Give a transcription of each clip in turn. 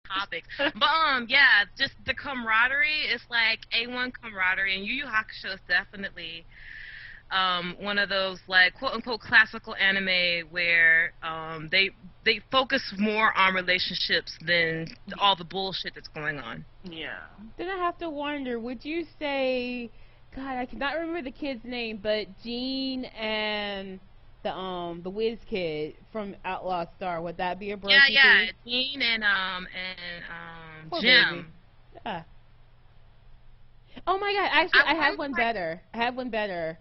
topics. But yeah, just the camaraderie is like A1 camaraderie, and Yu Yu Hakusho is definitely one of those like quote unquote classical anime where they focus more on relationships than all the bullshit that's going on. Yeah. Then I have to wonder, would you say, God, I cannot remember the kid's name, but Jean and the Wiz kid from Outlaw Star, would that be a bro? Yeah, Jean and Poor Jim. baby. Yeah. Oh my God! Actually, I have one better. I have one better.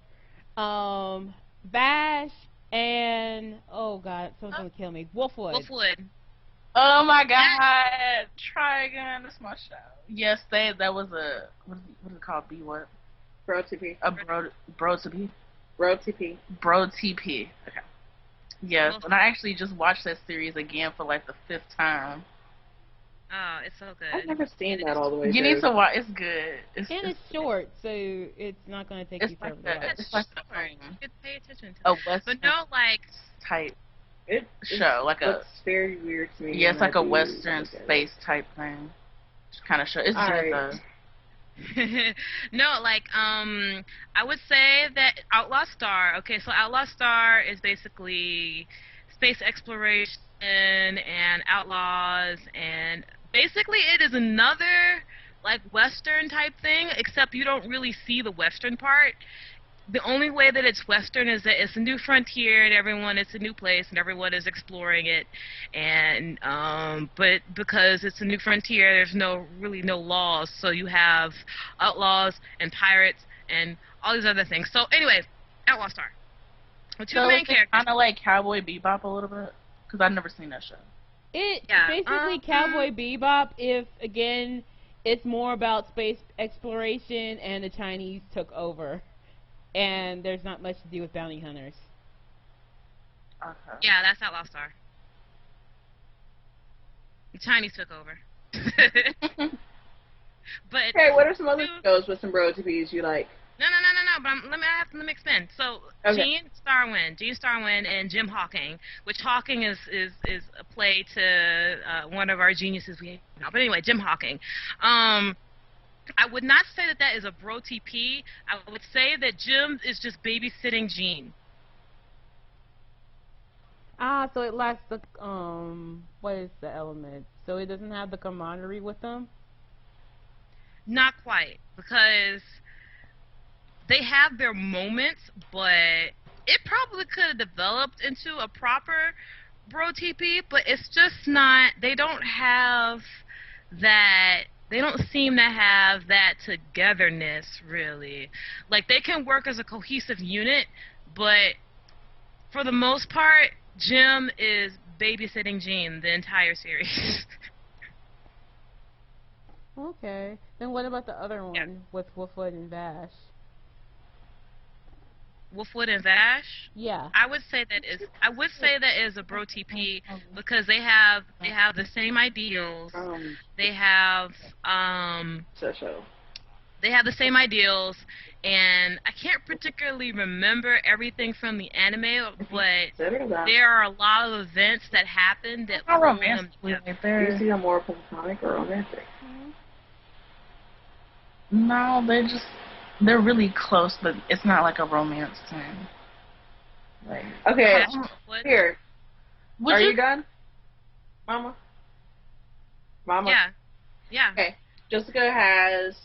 Bash and oh God, someone's gonna kill me. Wolfwood. Wolfwood. Oh my God! Try again. That's my show. Yes, that was a what is it called? B what? Brotp. A Brotp. Brotp. Brotp. Okay. Yes, and I actually just watched that series again for like the 5th time. Oh, it's so good. I've never seen that all the way. You need to watch. It's good. It's short, so it's not going to take you forever to watch. It's like you could pay attention to a it. Western But no, like type show, like it's very weird to me. Yeah, it's like a Western space type thing. Kind of show. It's good though. No, like I would say that Outlaw Star. Okay, so Outlaw Star is basically space exploration and outlaws, and basically it is another like Western type thing, except you don't really see the Western part. The only way that it's Western is that it's a new frontier and it's a new place and everyone is exploring it, and but because it's a new frontier, there's really no laws, so you have outlaws and pirates and all these other things. So anyway, Outlaw Star. With two main characters. Kind of like Cowboy Bebop a little bit, because I've never seen that show. It's basically Cowboy Bebop if, again, it's more about space exploration and the Chinese took over. And there's not much to do with bounty hunters. Okay. Yeah, that's Outlaw Star. The Chinese took over. But okay, what are some other shows with some Brotps you like? No. But let me expand. So okay. Gene Starwind, and Jim Hawking, which Hawking is a play to one of our geniuses we have. But anyway, Jim Hawking. I would not say that is a Brotp. I would say that Jim is just babysitting Gene. Ah, so it lacks the what is the element? So it doesn't have the camaraderie with them? Not quite, because they have their moments, but it probably could have developed into a proper Brotp, but it's just not. They don't have that. They don't seem to have that togetherness, really. Like, they can work as a cohesive unit, but for the most part, Jim is babysitting Gene the entire series. Okay. Then what about the other one with Wolfwood and Vash? Wolfwood and Vash? Yeah. I would say that is a Brotp because they have the same ideals. They have they have the same ideals, and I can't particularly remember everything from the anime, but there are a lot of events that happen that how romantic you see a more platonic or romantic? No, they're really close, but it's not like a romance thing. Like, okay, here. Are you done, Mama? Yeah. Okay, Jessica has.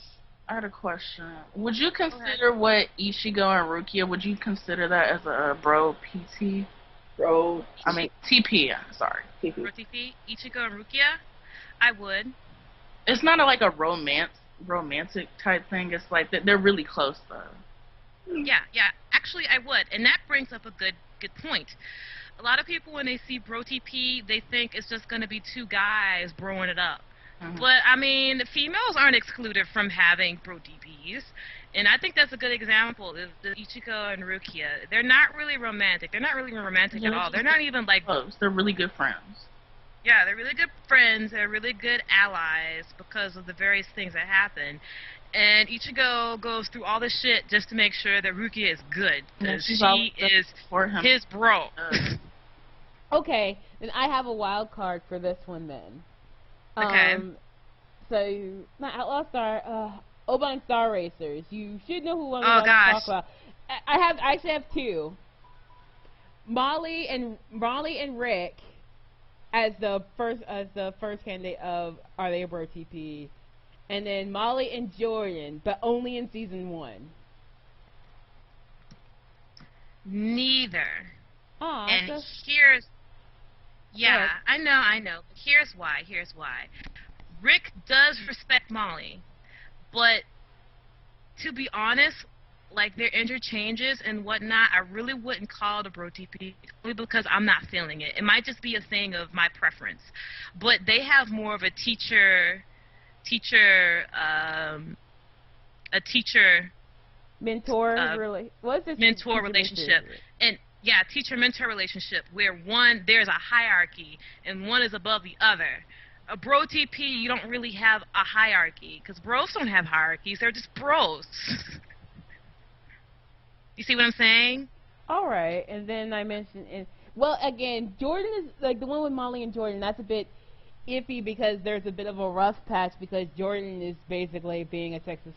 I had a question. Would you consider what Ichigo and Rukia? Would you consider that as a bro PT? TP. Sorry. TP. Ichigo and Rukia. I would. It's not like a romantic type thing. It's like they're really close though. Yeah. Actually, I would, and that brings up a good point. A lot of people, when they see Brotp, they think it's just going to be two guys broing it up. But I mean, females aren't excluded from having Brotps, and I think that's a good example. Is the Ichigo and Rukia? They're not really romantic. They're not really romantic at all. They're not even like close. They're really good friends. Yeah, they're really good friends. They're really good allies because of the various things that happen. And Ichigo goes through all this shit just to make sure that Rukia is good, because she is his bro. Okay, then I have a wild card for this one then. Okay. So not Outlaw Star, Oban Star Racers. You should know who I'm Oh about to gosh. talk about. I actually have two. Molly and Rick as the first candidate of Are They a Bro TP, and then Molly and Jordan, but only in season 1. Neither. And So here's yeah, I know. Here's why. Rick does respect Molly, but to be honest, like their interchanges and whatnot, I really wouldn't call it a bro TP only because I'm not feeling it. It might just be a thing of my preference, but they have more of a teacher mentor really. What's this mentor relationship, and yeah, teacher mentor relationship where there's a hierarchy and one is above the other. A bro TP, you don't really have a hierarchy because bros don't have hierarchies; they're just bros. You see what I'm saying? All right, and then I mentioned, well, again, Jordan is like the one with Molly and Jordan. That's a bit iffy because there's a bit of a rough patch because Jordan is basically being a sexist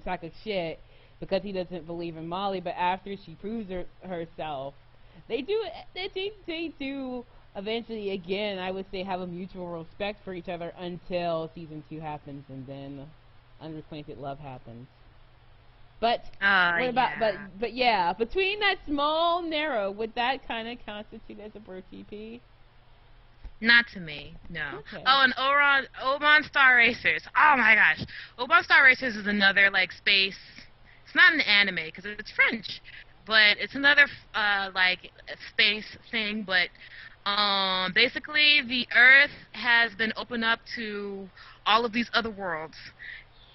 sack of shit because he doesn't believe in Molly. But after she proves herself, they do eventually, again, I would say, have a mutual respect for each other until season 2 happens, and then unrequited love happens. But what about but yeah, between that small narrow, would that kind of constitute as a bro TP? Not to me, no. Okay. Oh, and Oban Star Racers. Oh my gosh, Oban Star Racers is another like space. It's not an anime because it's French, but it's another like space thing. But basically, the Earth has been opened up to all of these other worlds.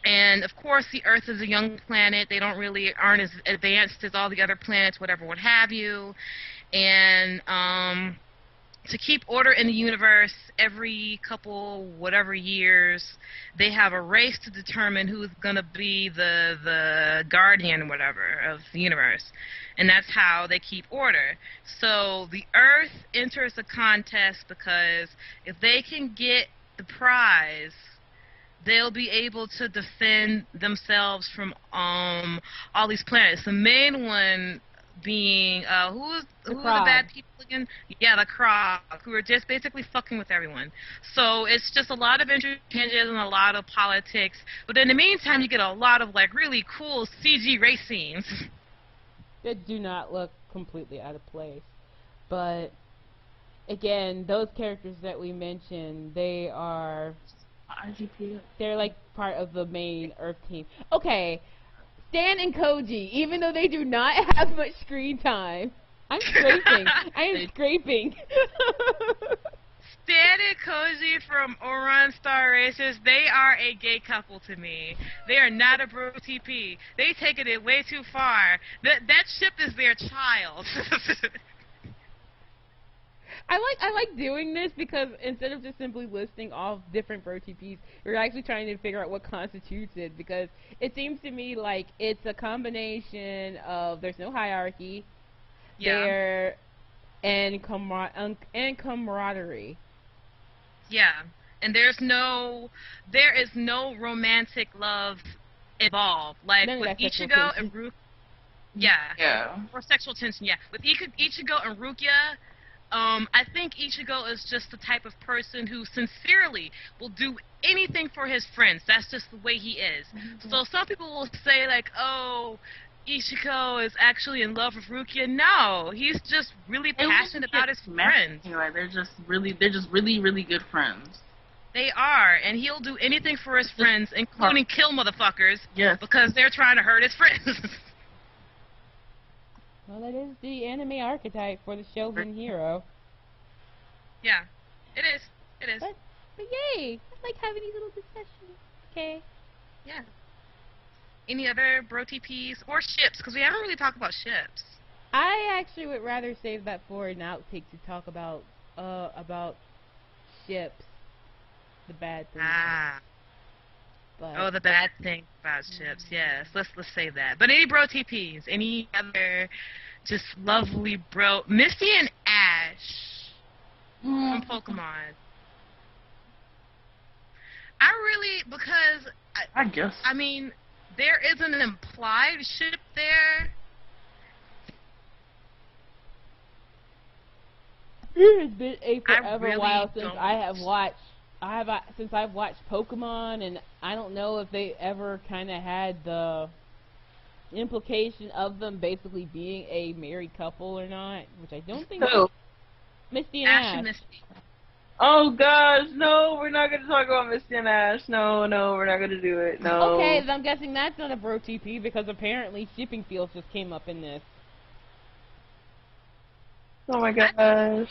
And of course, the Earth is a young planet. They aren't as advanced as all the other planets, whatever, what have you. And to keep order in the universe, every couple whatever years, they have a race to determine who's gonna be the guardian, whatever, of the universe. And that's how they keep order. So the Earth enters the contest because if they can get the prize, they'll be able to defend themselves from all these planets. The main one being who are the bad people again? Yeah, the Krog, who are just basically fucking with everyone. So it's just a lot of interchanges and a lot of politics. But in the meantime, you get a lot of like really cool CG race scenes that do not look completely out of place. But again, those characters that we mentioned, they're like part of the main Earth team. Okay, Stan and Koji, even though they do not have much screen time, I'm scraping. I am scraping. Stan and Koji from Oran Star Racers, they are a gay couple to me. They are not a bro TP. They taken it way too far. That ship is their child. I like doing this because instead of just simply listing off different bro TPs, we're actually trying to figure out what constitutes it, because it seems to me like it's a combination of there's no hierarchy, and camaraderie. Yeah, and there is no romantic love involved, like with Ichigo and Rukia. Yeah. Or sexual tension. Yeah, with Ichigo and Rukia. I think Ichigo is just the type of person who sincerely will do anything for his friends. That's just the way he is. Mm-hmm. So some people will say like, oh, Ichigo is actually in love with Rukia. No, he's just really passionate about his friends. Like they're just really good friends. They are, and he'll do anything for his friends, including kill motherfuckers. Yes. Because they're trying to hurt his friends. Well, that is the anime archetype for the Shogun hero. Yeah, it is. It is. But yay! I like having these little discussions. Okay. Yeah. Any other bro TPs or ships? Because we haven't really talked about ships. I actually would rather save that for an outtake to talk about ships. The bad things. But the bad thing about ships. Yes, let's say that. But any bro TPs? Any other just lovely bro? Misty and Ash from Pokemon. because I guess. I mean, there is an implied ship there. It has been a forever really while since don't. I have watched. Since I've watched Pokemon, and I don't know if they ever kind of had the implication of them basically being a married couple or not, which I don't think. Who? Misty and Ash Ash. and Misty. Oh gosh, no, we're not gonna talk about Misty and Ash. No, we're not gonna do it. No. Okay, then I'm guessing that's not a bro TP because apparently shipping fields just came up in this. Oh my gosh.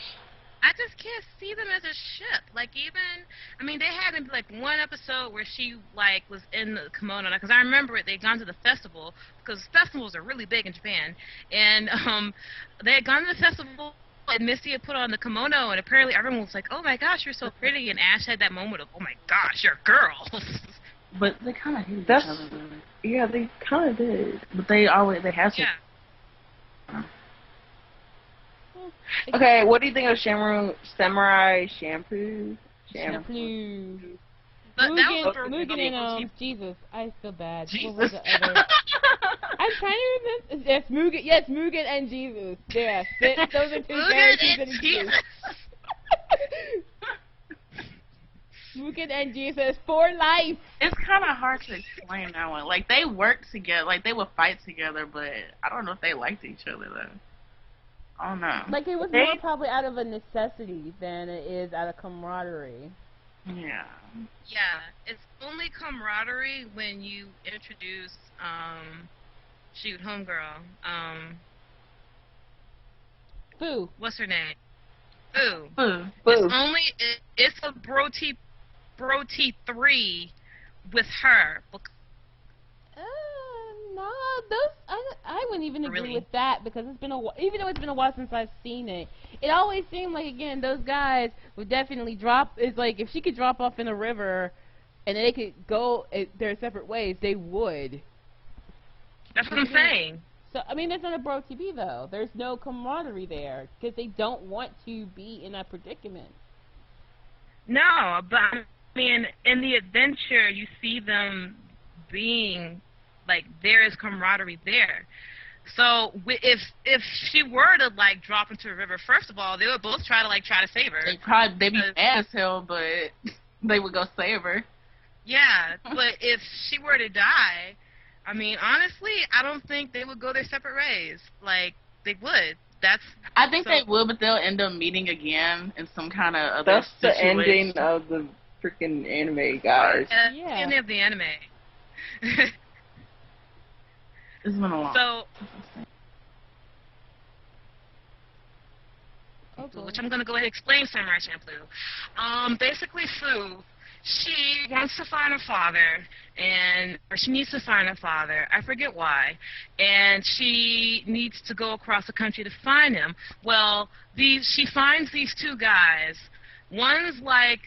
I just can't see them as a ship. Like, even, I mean, they had like one episode where she like was in the kimono, because I remember it. They'd gone to the festival, because festivals are really big in Japan, and they had gone to the festival. And Misty had put on the kimono, and apparently everyone was like, "Oh my gosh, you're so pretty!" And Ash had that moment of, "Oh my gosh, you're a girl." But they kind of hated each That's other. yeah, they kind of did. But they had to. Yeah. Okay, what do you think of Samurai Shampoo? Shampoo. But that was Mugen and Jesus, I feel bad. Jesus. What was the other? I'm trying to remember. Yes, Mugen and Jesus. Yes, those are two Mugen characters and that Jesus. Mugen and Jesus for life. It's kind of hard to explain that one. Like, they worked together. Like, they would fight together, but I don't know if they liked each other, though. I don't know. Like, it was more probably out of a necessity than it is out of camaraderie. Yeah. Yeah, it's only camaraderie when you introduce, homegirl, Fu. what's her name? Fu. It's a Brotp 3 with her. No, I wouldn't even agree Really? with that because it's been even though it's been a while since I've seen it. It always seemed like, again, those guys would definitely drop. It's like if she could drop off in a river, and they could go their separate ways, they would. That's what I'm saying. So I mean, that's not a bro TV though. There's no camaraderie there because they don't want to be in a predicament. No, but I mean, in the adventure, you see them being like, there is camaraderie there. So if she were to like drop into a river, first of all, they would both try to save her. They'd be mad as hell, but they would go save her. Yeah, but if she were to die, I mean, honestly, I don't think they would go their separate ways. Like, they would. I think they will, but they'll end up meeting again in some kind of other That's the situation. ending of the freaking anime, guys. The ending of the anime. It's been a long. So, which I'm going to go ahead and explain Samurai Champloo. Basically, Fu, she wants to find her father, or she needs to find her father. I forget why. And she needs to go across the country to find him. Well, she finds these two guys. One's like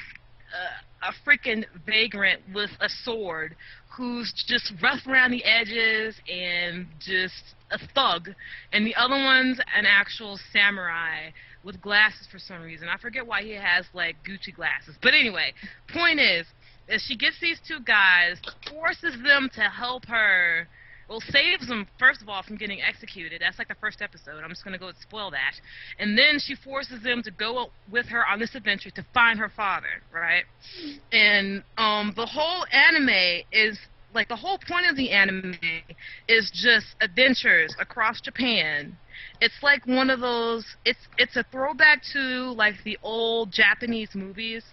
a freaking vagrant with a sword who's just rough around the edges and just a thug, and the other one's an actual samurai with glasses for some reason. I forget why he has like Gucci glasses, but anyway, point is she gets these two guys, forces them to help her. Well, saves them, first of all, from getting executed. That's like the first episode. I'm just going to go and spoil that. And then she forces them to go with her on this adventure to find her father, right? And the whole anime is, like, the whole point of the anime is just adventures across Japan. It's like one of those, it's a throwback to, like, the old Japanese movies,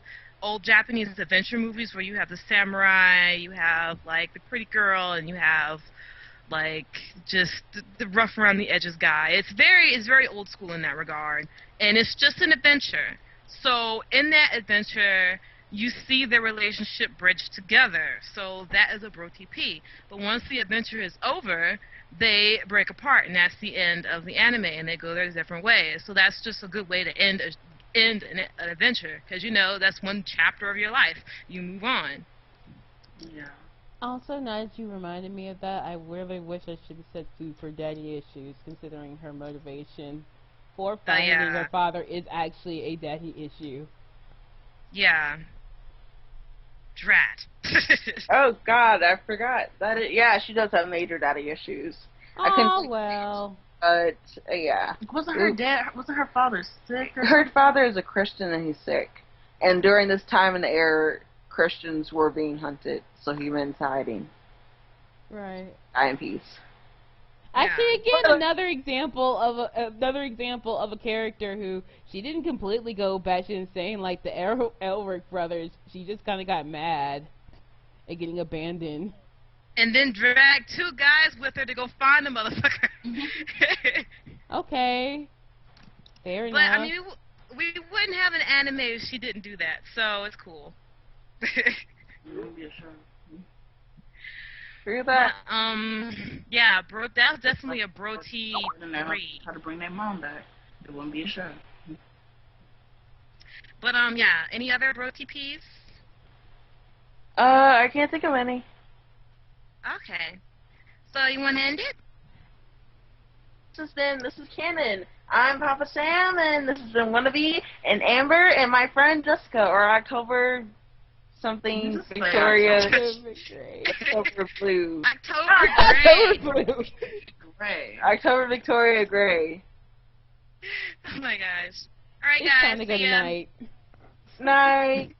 old Japanese adventure movies where you have the samurai, you have, like, the pretty girl, and you have, like, just the rough around the edges guy. It's very old school in that regard, and it's just an adventure. So in that adventure, you see their relationship bridged together. So that is a bro TP. But once the adventure is over, they break apart, and that's the end of the anime, and they go their different ways. So that's just a good way to end an adventure, because you know that's one chapter of your life. You move on. Yeah. Also, now that you reminded me of that, I really wish I should have said food for daddy issues, considering her motivation for finding her father is actually a daddy issue. Yeah. Drat. Oh God, I forgot that. Yeah, she does have major daddy issues. I couldn't Oh think, well. but yeah. Wasn't her dad? Wasn't her father sick? Or Her father is a Christian and he's sick. And during this time in the era, Christians were being hunted, so he went into hiding. Right. Die in peace. Actually, Yeah. again, another example of a character who she didn't completely go batshit insane like the Elric brothers. She just kind of got mad at getting abandoned. And then dragged 2 guys with her to go find the motherfucker. Okay. Fair But, enough. I mean, we wouldn't have an anime if she didn't do that, so it's cool. True that. Yeah, bro, that's definitely a Brotp 3. How to bring their mom back? It wouldn't be a show. But, yeah, any other Brotps? I can't think of any. Okay. So, you want to end it? This is Canon. I'm Papa Sam, and this has been Wannabe and Amber and my friend Jessica, or October something Just say Victoria. Great. October Blue. October Gray. Great. October Victoria Gray. Oh my gosh. Alright, It's guys. time to go see ya. tonight. Night.